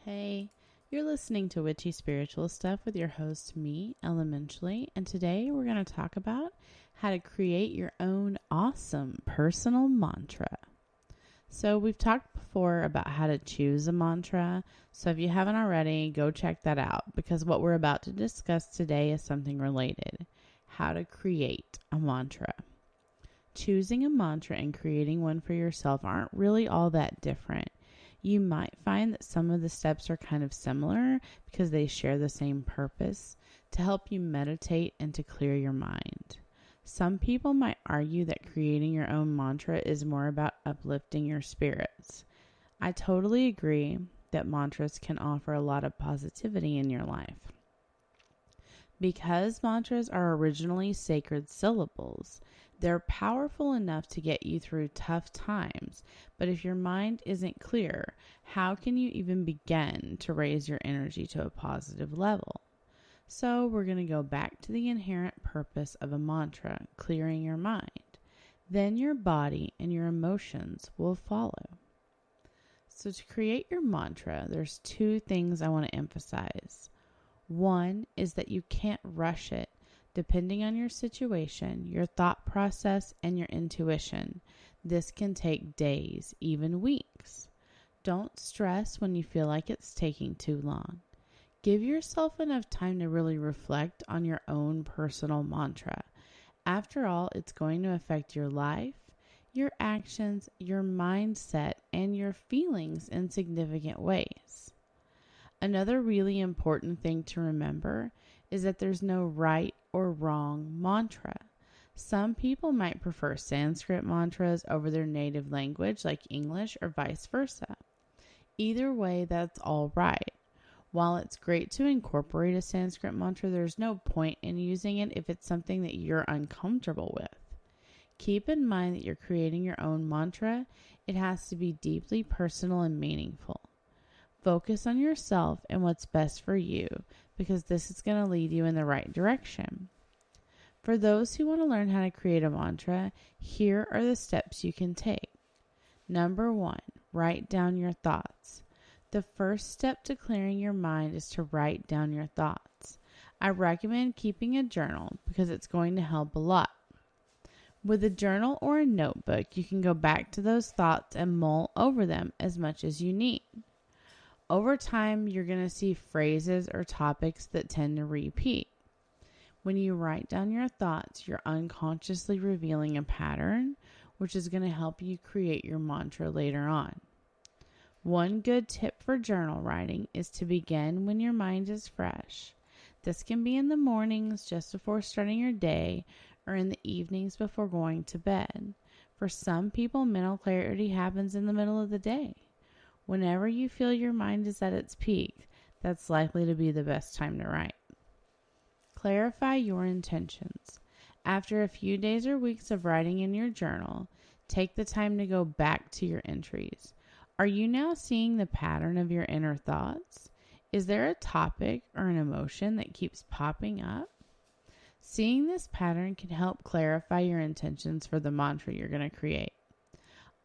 Hey, you're listening to Witchy Spiritual Stuff with your host, me, Elementally, and today we're going to talk about how to create your own awesome personal mantra. So we've talked before about how to choose a mantra, so if you haven't already, go check that out because what we're about to discuss today is something related, how to create a mantra. Choosing a mantra and creating one for yourself aren't really all that different. You might find that some of the steps are kind of similar because they share the same purpose to help you meditate and to clear your mind. Some people might argue that creating your own mantra is more about uplifting your spirits. I totally agree that mantras can offer a lot of positivity in your life. Because mantras are originally sacred syllables, they're powerful enough to get you through tough times, but if your mind isn't clear, how can you even begin to raise your energy to a positive level? So we're going to go back to the inherent purpose of a mantra, clearing your mind. Then your body and your emotions will follow. So to create your mantra, there's two things I want to emphasize. One is that you can't rush it. Depending on your situation, your thought process, and your intuition, this can take days, even weeks. Don't stress when you feel like it's taking too long. Give yourself enough time to really reflect on your own personal mantra. After all, it's going to affect your life, your actions, your mindset, and your feelings in significant ways. Another really important thing to remember is that there's no right or wrong mantra. Some people might prefer Sanskrit mantras over their native language like English or vice versa. Either way, that's all right. While it's great to incorporate a Sanskrit mantra, there's no point in using it if it's something that you're uncomfortable with. Keep in mind that you're creating your own mantra. It has to be deeply personal and meaningful. Focus on yourself and what's best for you because this is going to lead you in the right direction. For those who want to learn how to create a mantra, here are the steps you can take. Number 1, write down your thoughts. The first step to clearing your mind is to write down your thoughts. I recommend keeping a journal because it's going to help a lot. With a journal or a notebook, you can go back to those thoughts and mull over them as much as you need. Over time, you're going to see phrases or topics that tend to repeat. When you write down your thoughts, you're unconsciously revealing a pattern, which is going to help you create your mantra later on. One good tip for journal writing is to begin when your mind is fresh. This can be in the mornings just before starting your day or in the evenings before going to bed. For some people, mental clarity happens in the middle of the day. Whenever you feel your mind is at its peak, that's likely to be the best time to write. Clarify your intentions. After a few days or weeks of writing in your journal, take the time to go back to your entries. Are you now seeing the pattern of your inner thoughts? Is there a topic or an emotion that keeps popping up? Seeing this pattern can help clarify your intentions for the mantra you're going to create.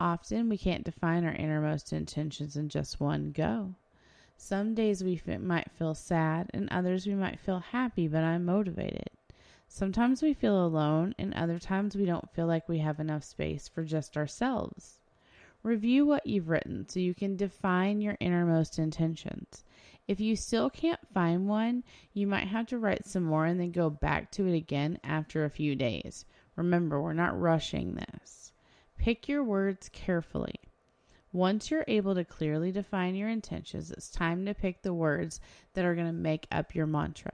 Often we can't define our innermost intentions in just one go. Some days we might feel sad and others we might feel happy but unmotivated. Sometimes we feel alone and other times we don't feel like we have enough space for just ourselves. Review what you've written so you can define your innermost intentions. If you still can't find one, you might have to write some more and then go back to it again after a few days. Remember, we're not rushing this. Pick your words carefully. Once you're able to clearly define your intentions, it's time to pick the words that are going to make up your mantra.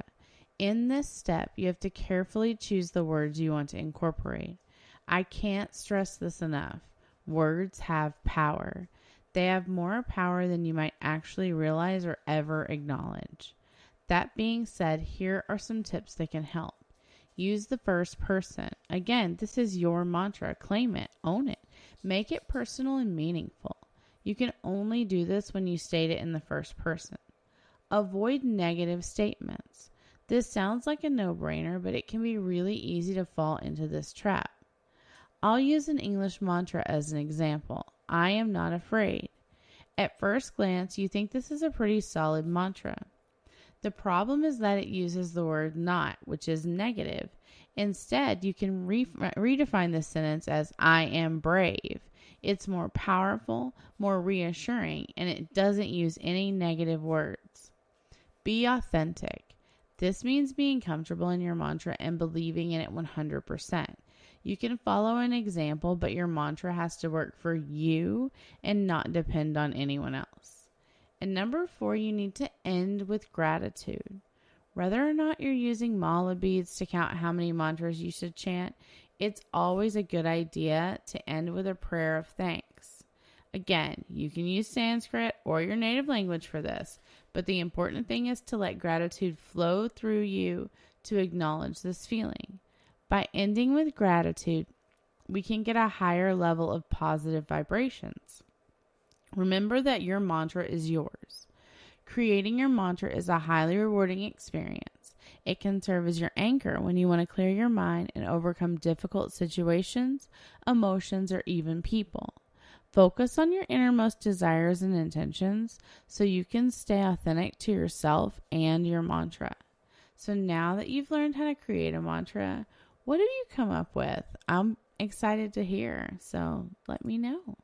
In this step, you have to carefully choose the words you want to incorporate. I can't stress this enough. Words have power. They have more power than you might actually realize or ever acknowledge. That being said, here are some tips that can help. Use the first person. Again, this is your mantra. Claim it. Own it. Make it personal and meaningful. You can only do this when you state it in the first person. Avoid negative statements. This sounds like a no-brainer, but it can be really easy to fall into this trap. I'll use an English mantra as an example. I am not afraid. At first glance, you think this is a pretty solid mantra. The problem is that it uses the word not, which is negative. Instead, you can redefine this sentence as I am brave. It's more powerful, more reassuring, and it doesn't use any negative words. Be authentic. This means being comfortable in your mantra and believing in it 100%. You can follow an example, but your mantra has to work for you and not depend on anyone else. And number 4, you need to end with gratitude. Whether or not you're using mala beads to count how many mantras you should chant, it's always a good idea to end with a prayer of thanks. Again, you can use Sanskrit or your native language for this, but the important thing is to let gratitude flow through you to acknowledge this feeling. By ending with gratitude, we can get a higher level of positive vibrations. Remember that your mantra is yours. Creating your mantra is a highly rewarding experience. It can serve as your anchor when you want to clear your mind and overcome difficult situations, emotions, or even people. Focus on your innermost desires and intentions so you can stay authentic to yourself and your mantra. So now that you've learned how to create a mantra, what have you come up with? I'm excited to hear, so let me know.